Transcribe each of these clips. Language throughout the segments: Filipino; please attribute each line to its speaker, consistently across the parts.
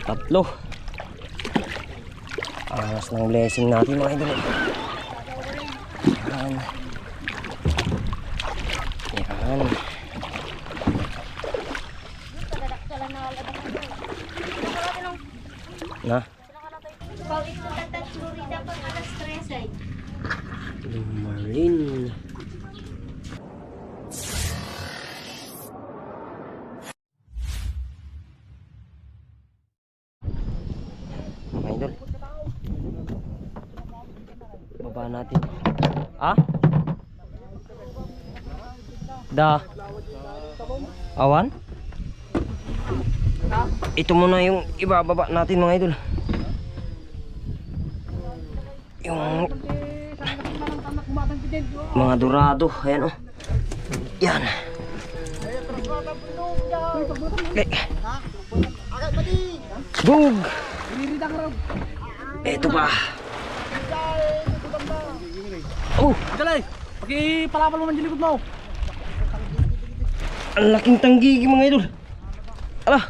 Speaker 1: Tatlo. Angas ng blessing natin mga idol. Yan. Yan. Na? Marlin. Mga idol. Baba natin. Ah? Awan? Ito muna yung ibababa natin mga idol. Yung mga dorado. Ayan o. Yan. Bug! Ito pa. Oh!
Speaker 2: Dalay! Pakipalapal mo man dyan likod mo.
Speaker 1: Ang laking tanggigi mga idol. Ala!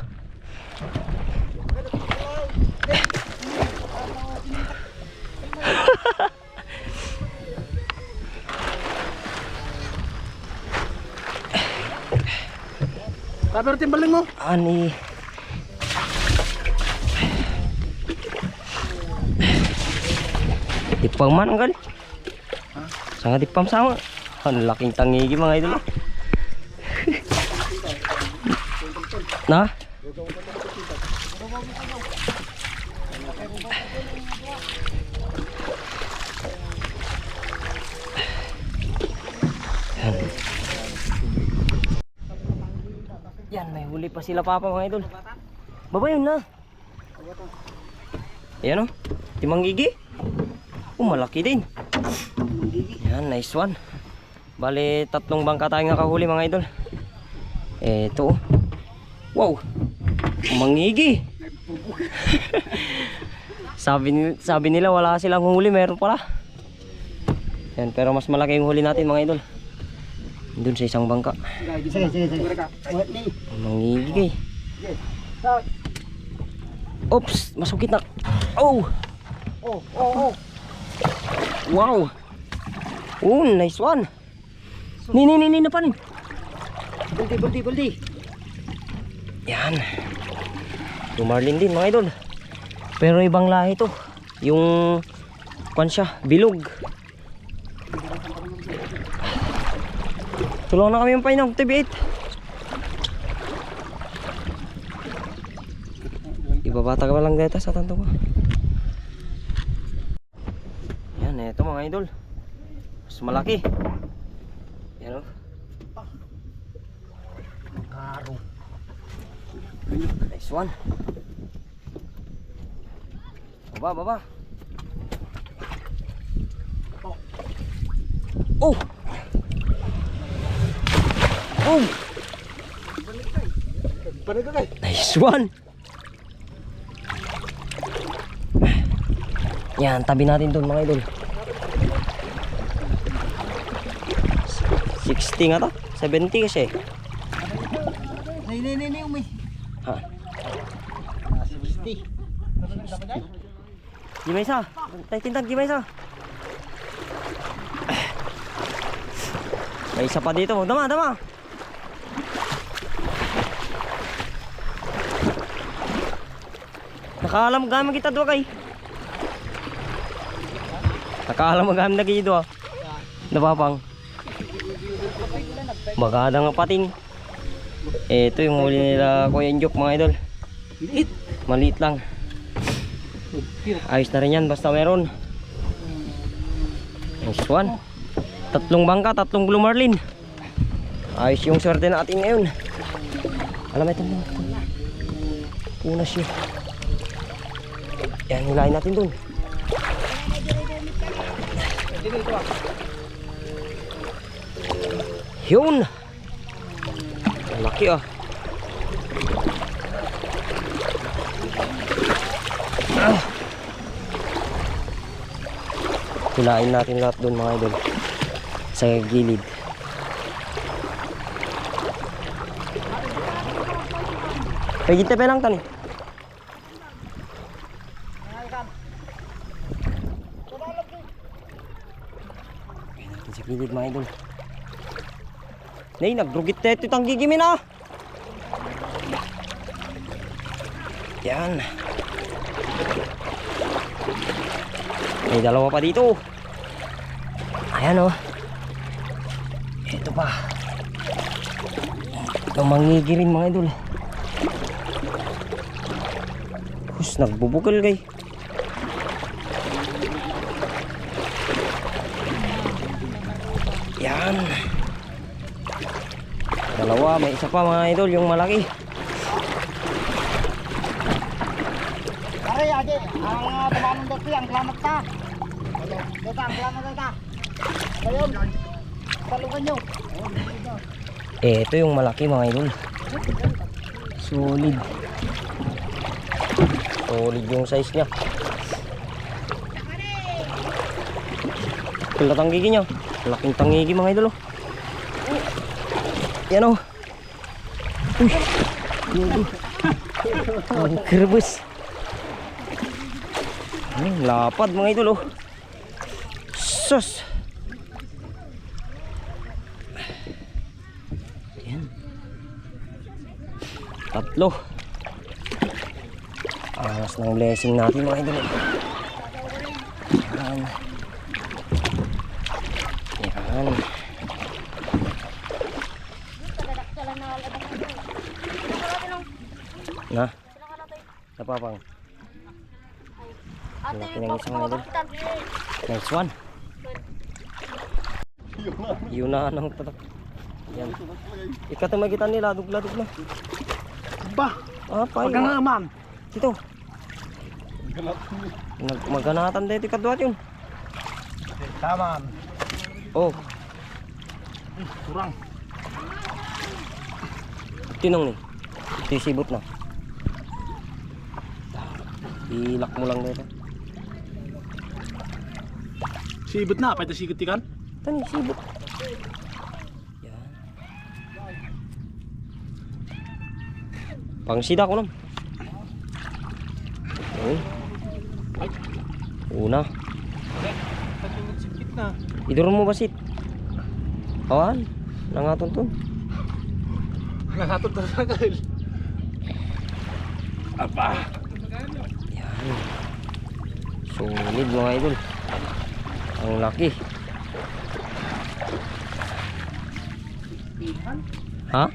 Speaker 2: Pero timbaling mo.
Speaker 1: Ani. Tipang man ang gali. Sangat tipam sama. Ang laking tangigi mga idol. Na? Yan, may huli pa sila papa mga idol. Baba yun na. Ayan o. Timang gigi. Malaki din. Yan, nice one. Bale, 3 bangka tayong nakahuli mga idol. Eto. Wow. Mangigi. sabi nila wala silang huli, meron pala. Yan, pero mas malaki yung huli natin mga idol. Doon sa isang bangka.
Speaker 2: Sige.
Speaker 1: Mangigi. Oops, masukit na. Oh. Wow. Oh, nice one. Ni na pa rin. Buldi. Yan. Marlin din mga idol. Pero ibang lahi to. Yung kwan siya, bilog. Tulungan na kami yung painang TV8. Ibabata ka ba lang dito sa tanto ko. Yan, eto mga idol. Mas malaki. Yan o. Karo. Nice one. Baba. Oh! Nice one. Yan, tabi natin doon mga idol. 60 nga to? 70 kasi.
Speaker 2: Nay, umi.
Speaker 1: Ha?
Speaker 2: 60.
Speaker 1: Gimay isa. Tintag, gimay isa. May isa pa dito. Dama. Nakaalam gamit kita doon kay. Nakaalam gamit lagi doon. Napapang. Maganda nga patin. Ito yung huli nila Kuya Injok mga idol. Maliit lang. Ayos na rin yan basta meron. Nice one. 3 bangka, 3 blue marlin. Ayos yung swerte natin ngayon. Alam ito mo. Punas yun. Yan, hilahin natin dun. Yun. Malaki ah. Hilahin natin lahat dun mga idol. Sa gilid. Pagkita pa lang tani. Gilid mga idol. Nay, nagrugit na ito itang gigimin ah. Yan. May dalawa pa dito. Ayan oh. Ito pa. Ito mangigi rin mga idol. Hus, nagbubugal kay. Yan. Dalawa, may isa pa mga idol, yung malaki.
Speaker 2: Aray, ade. Ang tumanong dati, ang klamat ka. Dito, ang klamat ka. Ayun. Talungan nyo.
Speaker 1: Ito yung malaki mga idol. Solid. Solid yung size niya. Kala tanggigi niya. Laking tangigi mga idol oh. Yan oh. Uy. Ang kerbus. Lapad mga idol oh. Sus. Yan. Tatlo. Angas ng blessing natin mga idol. Yan. Yan. Na. Napapang. Laki ng isang mga idol. Nice one. Yun na ang tatak. Yan. Ikatumay kita nila, ladug-ladug na.
Speaker 2: Ba?
Speaker 1: Pay.
Speaker 2: Pagkangaman.
Speaker 1: Dito. Maganatan dito kadwat yun.
Speaker 2: Taman.
Speaker 1: Oh,
Speaker 2: Kurang.
Speaker 1: tinong ni. Sisibot na. Ilak mo lang dito.
Speaker 2: Sibot na, pwede sigot ikan.
Speaker 1: Tani, sibot. Yan. Pangsida ko lang. Ayun. Una.
Speaker 2: Sipit na.
Speaker 1: Idurun mo basit. Awan. Nangatun-tun.
Speaker 2: Nangatod na sa kail. Apa?
Speaker 1: Yan. Solid mga idol. Ang laki. Ha?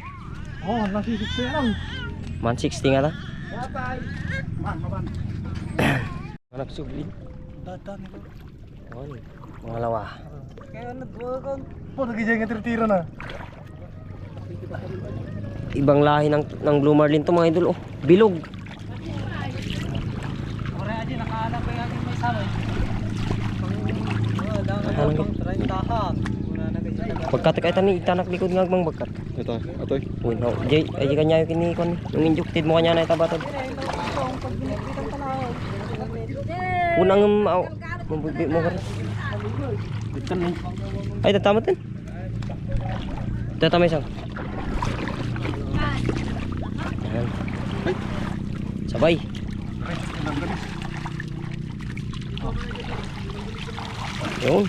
Speaker 2: Oh, nasisip siya lang.
Speaker 1: 160 nga ta?
Speaker 2: Batay. Man.
Speaker 1: Anak sublin.
Speaker 2: Dada nito.
Speaker 1: Awan. Mga lawa.
Speaker 2: Kaya nagbuwag po, nagijay nga tira na.
Speaker 1: Ibang lahi ng blue marlin to mga idol. Oh, bilog.
Speaker 2: Ore aja nakahanap ko yung may sabay.
Speaker 1: Pagkat kay tani itanak likod nga mang bagkat.
Speaker 3: Ito, atoy.
Speaker 1: Uy, no. Jay, ay kanya yung kini kon. Yung injected mo kanya na itabatod. Unang mabubi mo ka. Ay, tatamat din. Tatamay sang. Ayan. Sabay. Yun.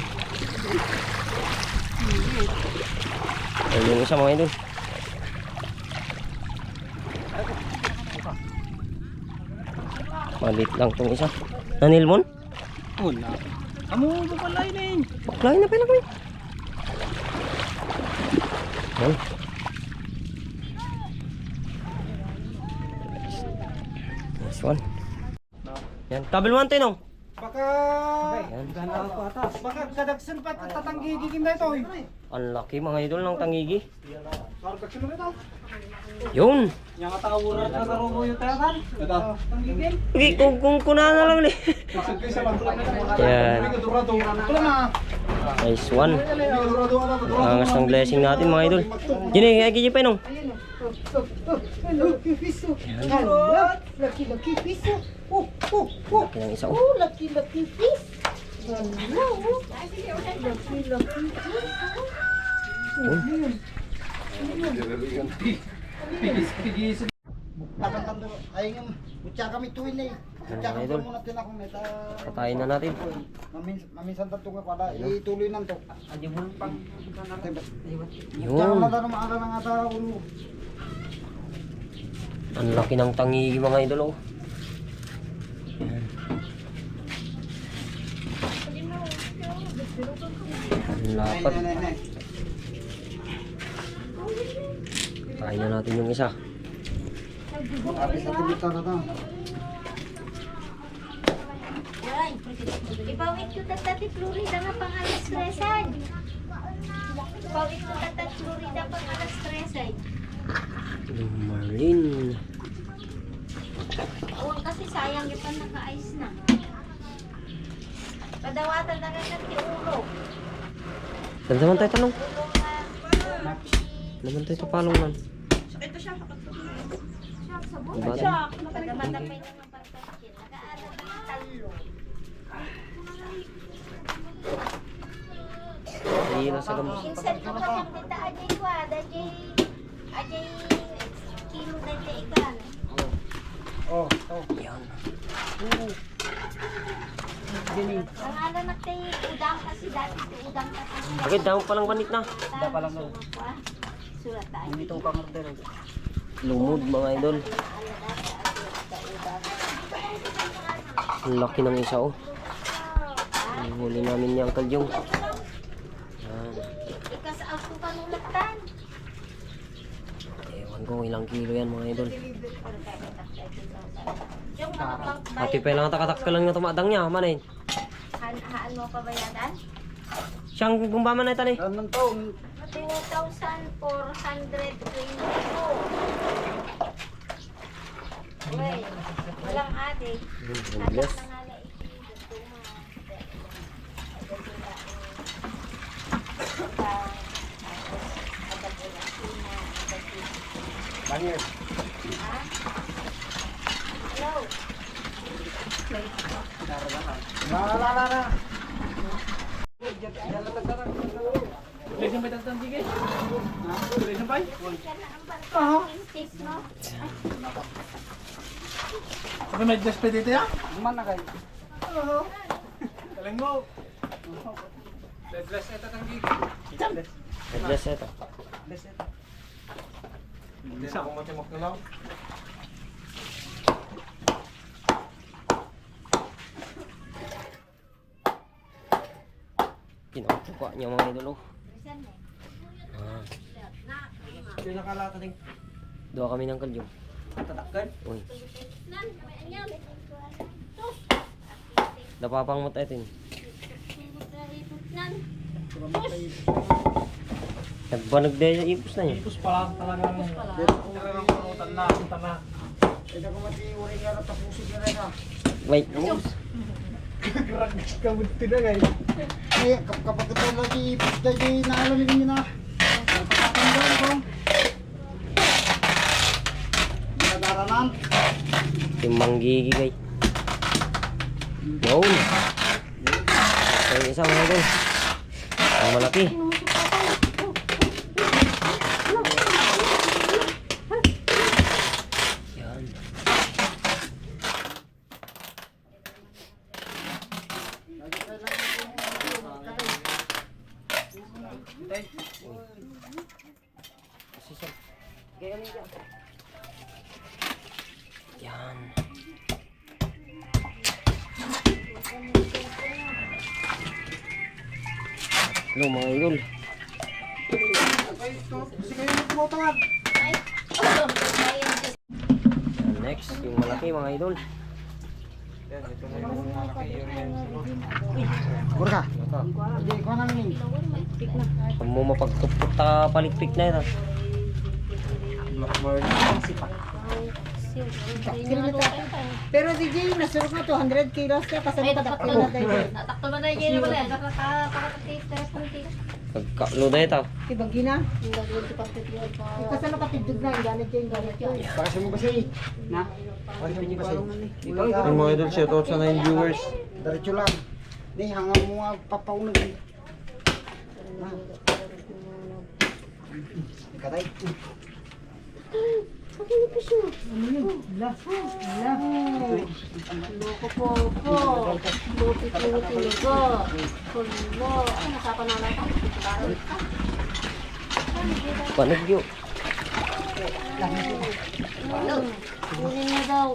Speaker 1: Ayun yung isa mga idol. Malit lang tong isa. Nanilmon?
Speaker 2: Wala. Amo mo pala yun.
Speaker 1: Paklain na pala kami. Yan. Nice one. Yan. Tabel mo antin oh.
Speaker 2: Baka
Speaker 1: Yan.
Speaker 2: baka kadagsan pa tatanggigigin na ito.
Speaker 1: Ang laki mga idol ng tangigi.
Speaker 2: Kadagsan na ito.
Speaker 1: Yun.
Speaker 2: Yang katawuran na karubo yung tayakan. Ito. Tanggigin.
Speaker 1: Okay, kung kuna na lang ni. Yan. Nice one. Angas ng blessing natin mga idol. Yun eh, ay pa nung.
Speaker 4: Lucky fish. Lucky fish.
Speaker 1: Laki ng isa oh.
Speaker 4: Lucky fish. Lucky fish.
Speaker 1: Yun.
Speaker 2: ay yung butya kami tuwin eh. Butya kami
Speaker 1: idol.
Speaker 2: muna tinakong neta.
Speaker 1: Patayin na natin.
Speaker 2: Maminsan tatong ka pala, ituloy nang to.
Speaker 1: Yun.
Speaker 2: Butya na lang maala ng ata ulo.
Speaker 1: Ang laki ng tangi mga idol oh. Yan. Ang lapad. Patayin na natin yung isa.
Speaker 2: Kapit sa tubig na to.
Speaker 4: Yan. Ipawit ko tatati Florida nga pang alas 13. Ipawit ko tatati Florida pang alas 13.
Speaker 1: Marlin.
Speaker 4: Awan kasi sayang yung pan naka-ice na. Kadawatan na nga ng ulo.
Speaker 1: Naman tayo tanong.
Speaker 4: Ulo nga.
Speaker 1: Naman tayo kapalong man.
Speaker 4: Shock sa buhay.
Speaker 1: Diba?
Speaker 4: Pagkamatapay na ng pagkakin. Nag-aaral ng talo.
Speaker 1: Hindi na sa gamos.
Speaker 4: Insan ko pa ng tita Ajay Wad. Ajay kilo na ikan.
Speaker 2: Oh, to.
Speaker 1: Yan.
Speaker 4: Ang ano natin, udang kasi dati udang kasi.
Speaker 1: Bakit damo palang banit na?
Speaker 4: Da pa lang sulat tayo.
Speaker 2: Dito ka nga din.
Speaker 1: Lumod mga idol. Ang laki ng isa oh. Ang huli namin yung kalyong. Yan.
Speaker 4: Ikas ako panulatan.
Speaker 1: Ewan ko ilang kilo yan mga idol.
Speaker 4: Yung mga
Speaker 1: Pati pa lang takatak ka lang nga tumadang niya. Manay.
Speaker 4: haan mo pabayadan?
Speaker 1: Siyang gumbaman na ito eh.
Speaker 2: Anong to?
Speaker 4: 2,422. Uy, walang ate.
Speaker 1: Bless.
Speaker 2: Banyer.
Speaker 4: Hello.
Speaker 2: La.
Speaker 3: Ano may just pwede ito ya?
Speaker 2: Guman na kayo.
Speaker 3: Talang mo. Bless ito tang gig.
Speaker 1: Bless ito.
Speaker 3: Hindi sa akong matimok na lang.
Speaker 1: Kinukuha niya mga idol oh. Ah.
Speaker 2: Pinakalata din.
Speaker 1: Dua kami ng kalyong.
Speaker 2: Tatakkan.
Speaker 1: Uy. Napapang mo tayo ito. Nagbanag dahil yung ipos na niya.
Speaker 3: Ipos pa lang talagang talagang parutan na punta na.
Speaker 2: Ito ko mati-uri nga na tapusin ka rin ha.
Speaker 1: Wait.
Speaker 3: Gragas ka buti na guys.
Speaker 2: Eh, kapag ito lagi ipos dahil naalala nyo na. Napakatandaan ko. Nadaranan.
Speaker 1: Timbang gigigay. Yun. Ito yung isa mga idol. Ang malaki. Yan. Yan. Hello mga idol.
Speaker 2: Kasi kayo nagpumotawan.
Speaker 1: Yan, next, yung malaki mga idol.
Speaker 3: Yan, ito na yung malaki yung
Speaker 2: Bura ka. Hindi ko nang ning.
Speaker 1: Kung mo mapagtupot ka palikpik na ito.
Speaker 4: Pero si Jay, nasurok na 200 kilos ka kasi natakto na tayo. Natakto na tayo Jay naman eh.
Speaker 1: Pagkaklo na ito.
Speaker 4: Ibagi na. Kasi nakatidog na, ganit yun, ganit yun.
Speaker 2: Pakasa mo ba siya? Na? Pakasa mo ba siya?
Speaker 3: Yung mga idol, shoutout sa 9 viewers.
Speaker 2: Diretso lang. Di, hangang mo nga papaunag. Na. Katay.
Speaker 4: Sabi ni Piso. Ano yun? Loko po po. Lupi-lupi-lugo. Kulmo. Ano nasapanalay ka?
Speaker 1: Panagyo.
Speaker 4: Kunin niya daw.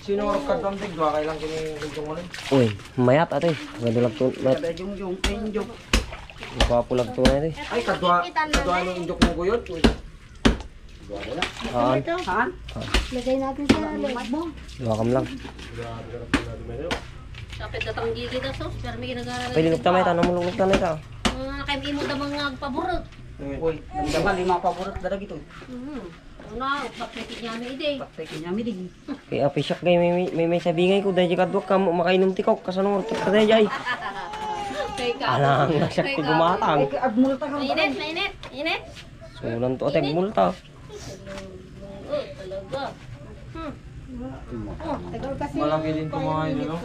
Speaker 3: Sino ang kadamdig? Dua kailang kinigong mo rin.
Speaker 1: Uy, mayat ate. Gadulag to. Mayat.
Speaker 3: Yung injok.
Speaker 1: Ipapulag to na ate.
Speaker 3: Ay, kadwa ng injok mo ko yun.
Speaker 1: Haan.
Speaker 4: Lagay natin sa leg mo.
Speaker 1: Wakam lang.
Speaker 4: Kapit na tang gigi daw sos. Pero may ginagawa.
Speaker 1: Pwede nagtamay ta. Namulog tamay ta.
Speaker 4: Kayo mo daw mga paborot.
Speaker 3: Uy, naman lima paborot dalag ito.
Speaker 4: Una, pakitin niya may ide.
Speaker 3: Patay niya midig.
Speaker 1: Kaya apisak kay may sabingay ko. Dahil kadwak ka mo makainom tikaw. Kasanong orkit ka dahil jay. Alang nasak ko gumatang.
Speaker 4: Mainit.
Speaker 1: Sulan to ate. Multa.
Speaker 4: Talaga.
Speaker 3: Malaki din ito mga yun, no?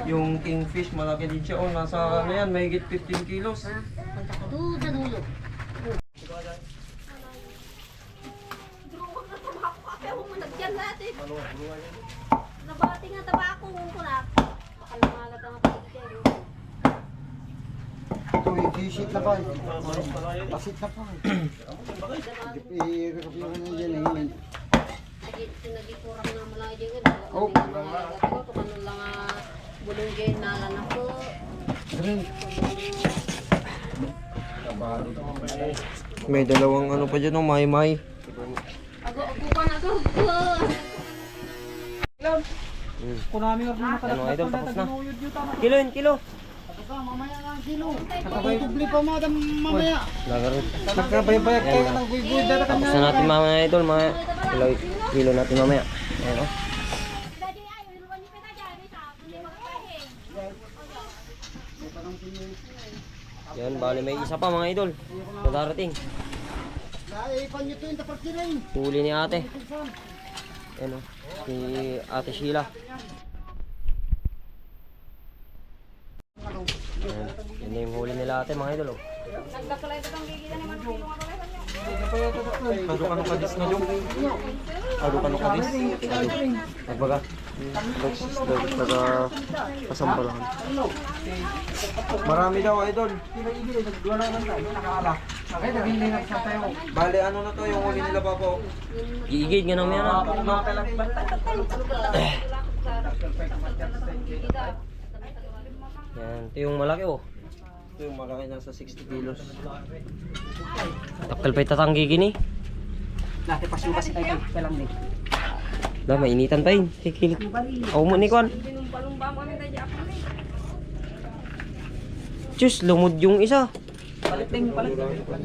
Speaker 3: Yung kingfish, malaki din siya. Oh, nasa ano yan, mahigit 15 kilos.
Speaker 4: Punta ka doon sa dulo. Nabati nga tabako ko na. Baka lumalat ang pagkain.
Speaker 2: Ito, i-visit na pa. Basit na pa. I-rekapihan na yan.
Speaker 4: Nagipurang na malaki dyan.
Speaker 2: Oh.
Speaker 4: Kung ano lang bulong dyan nalan ako.
Speaker 1: May dalawang ano pa dyan. May.
Speaker 4: Ako pa na ako.
Speaker 3: Kunami nga rin
Speaker 1: Ano idol, tapos na. Kilo yun, kilo.
Speaker 2: Mamaya na ang kilo. Nakabay pa madam mamaya.
Speaker 1: Lagarot.
Speaker 2: Nagkabaybayag kayo ng guy-guy.
Speaker 1: Tapos na natin mamaya idol. Mga kilo natin mamaya. Ayan o. Yan, bali may isa pa mga idol. Na darating.
Speaker 2: Naipan nyo ito yung tapakirin.
Speaker 1: Huli ni ate. Ayan o. Si ate Sheila. Yan yung huli nila ate mga idol.
Speaker 3: Aduk ano kadis na yung. Aduk ano kadis.
Speaker 1: Nagbaga. Nagbaga kasampalahan.
Speaker 3: Marami daw idol. Bale ano na to yung huli nila papa.
Speaker 1: Iigid nga naman yan ah. Yan, ito yung malaki oh.
Speaker 3: Ito yung malaki nasa 60 kilos.
Speaker 1: Takal pa itatanggi gini.
Speaker 2: Dati pasuka si tayo. Kalang din.
Speaker 1: Lah, mainitan pa yun. Kikilit. Ako mo ni Kwan. Diyos, lumod yung isa.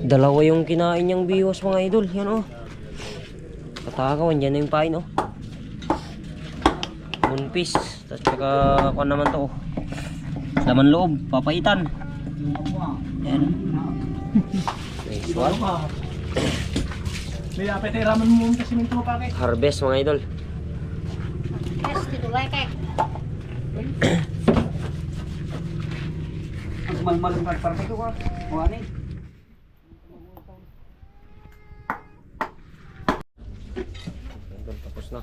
Speaker 1: Dalawa yung kinain niyang biwas mga idol. Yan oh. Katakawan, yan na yung pain oh. Bunpis. Tapos saka Kwan naman to oh. Laman loob, papaitan. Yan. Nice one.
Speaker 3: May apete ramen mo kasi minto pa kay.
Speaker 1: Harvest mga idol.
Speaker 4: Yes, dito like.
Speaker 2: Ang malmalong parang ko. O ano eh.
Speaker 1: Idol, tapos na.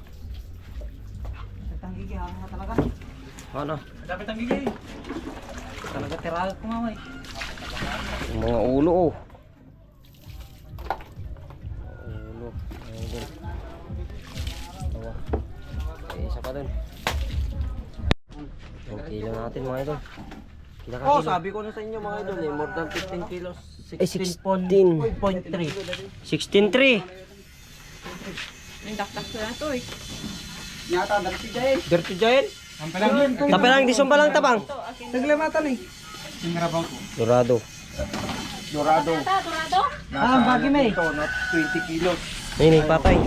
Speaker 2: Tanggigi ako talaga.
Speaker 1: Ano?
Speaker 3: Dapat ang gigay.
Speaker 2: Talaga tirago ko nga eh.
Speaker 1: Yung mga ulo oh. Ulo. Idol. Tawa. Isa pa dun. Yung kilo natin mga idol.
Speaker 3: Oh, sabi ko na sa inyo mga idol eh, more than 15 kilos.
Speaker 1: Eh, 16.3. 16.3.
Speaker 2: Nyata dali si Jay.
Speaker 1: Dirty Giant.
Speaker 3: Ampelang.
Speaker 1: Tapalang, disumba lang tapang.
Speaker 2: Naglamatan eh.
Speaker 3: Singrabang ko.
Speaker 1: Dorado.
Speaker 3: Dorado.
Speaker 4: Dorado?
Speaker 2: Bagi may.
Speaker 3: Ito, not 20 kilos.
Speaker 1: Ayun, patay.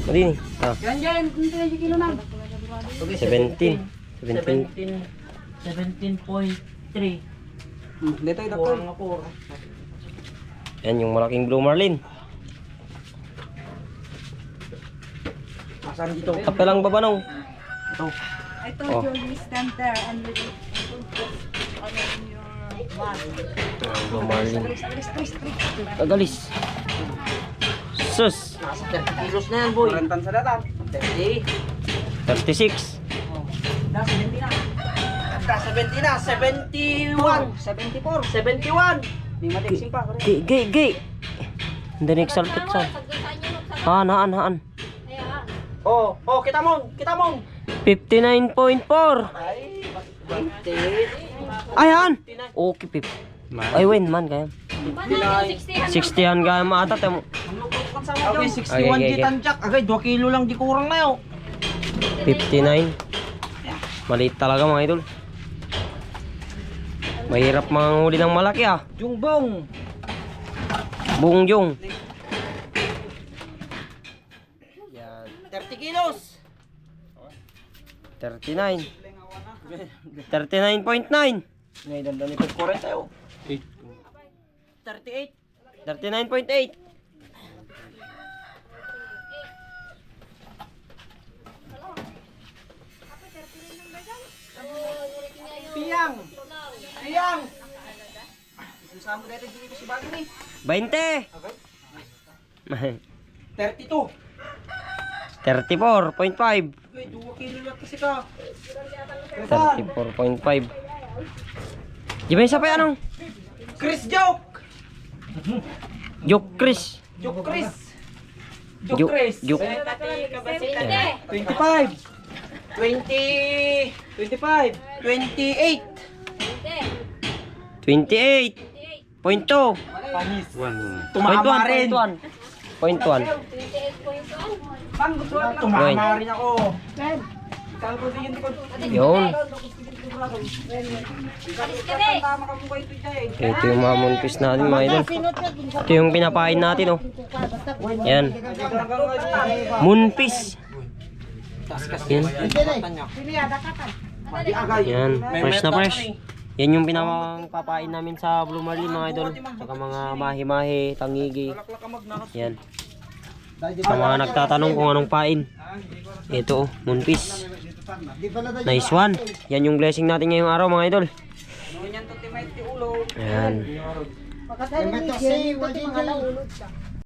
Speaker 1: Mali ni. Ah,
Speaker 2: Yan dyan, hindi na kilo na.
Speaker 1: 17. 17.
Speaker 3: 17.3.
Speaker 2: Dito yung
Speaker 3: Kurang nga po.
Speaker 1: Yan yung malaking blue marlin.
Speaker 3: Asan dito?
Speaker 1: Tapalang babanong.
Speaker 3: Ito.
Speaker 5: I told you you stand there and you on your one.
Speaker 1: Blue marlin. Agalis. Sus.
Speaker 3: Nasa 30 kilos na yan, boy.
Speaker 2: 40 sa datan.
Speaker 3: 30.
Speaker 1: 36.
Speaker 3: Nasa 70 na. Nasa 70 na. 71.
Speaker 2: 74.
Speaker 3: 71.
Speaker 2: Di matiksing pa.
Speaker 1: Gay. The next salpit sa. Haan.
Speaker 3: Oh, kita mo.
Speaker 1: 59.4.
Speaker 3: Ay, 20.
Speaker 1: Ay, han. Okay, Pip. Ay, win man kaya. 60 han kaya maatat.
Speaker 3: Okay, 61
Speaker 1: Okay.
Speaker 3: gitan jack. Agay, 2 kilo lang di kurang na yun.
Speaker 1: 59. Maliit talaga mga idol. Mahirap manghuli ng malaki ah.
Speaker 3: Jungbong.
Speaker 1: Bungjong.
Speaker 3: 30 kilos.
Speaker 1: 39. 39.9.
Speaker 3: Ngayon, dandan ito 40 tayo. 38.
Speaker 1: 39.8.
Speaker 3: Piyang. Susama mo dito dito si Bagay ni.
Speaker 1: 20.
Speaker 3: 32.
Speaker 1: 34.5.
Speaker 3: Uy, 2 kilo lang kasi ka.
Speaker 1: 34.5. Di ba isa pa anong?
Speaker 3: Chris Joke.
Speaker 1: Joke Chris.
Speaker 3: Joke Chris.
Speaker 1: Joke Chris. Joke.
Speaker 3: 25. 20. 25. 28.
Speaker 1: 28.2.
Speaker 3: Panis.
Speaker 1: Tumama rin. Point 1.
Speaker 3: Tumama rin ako. Kalbo din ko.
Speaker 1: Yun. Ito yung mga munpis natin mga idol. Ito yung pinapain natin oh. Yan. Munpis. Yan. Yan. Fresh na fresh. Yan yung pinapapain namin sa Blue Marlin mga idol. Saka mga mahi-mahi, tangigi. Yan. Sa mga nagtatanong kung anong pain. Ito oh, munpis. Nice one. Yan yung blessing natin ngayong araw mga idol. Ayan.
Speaker 2: Makatay ni Jay, mga ulod ka.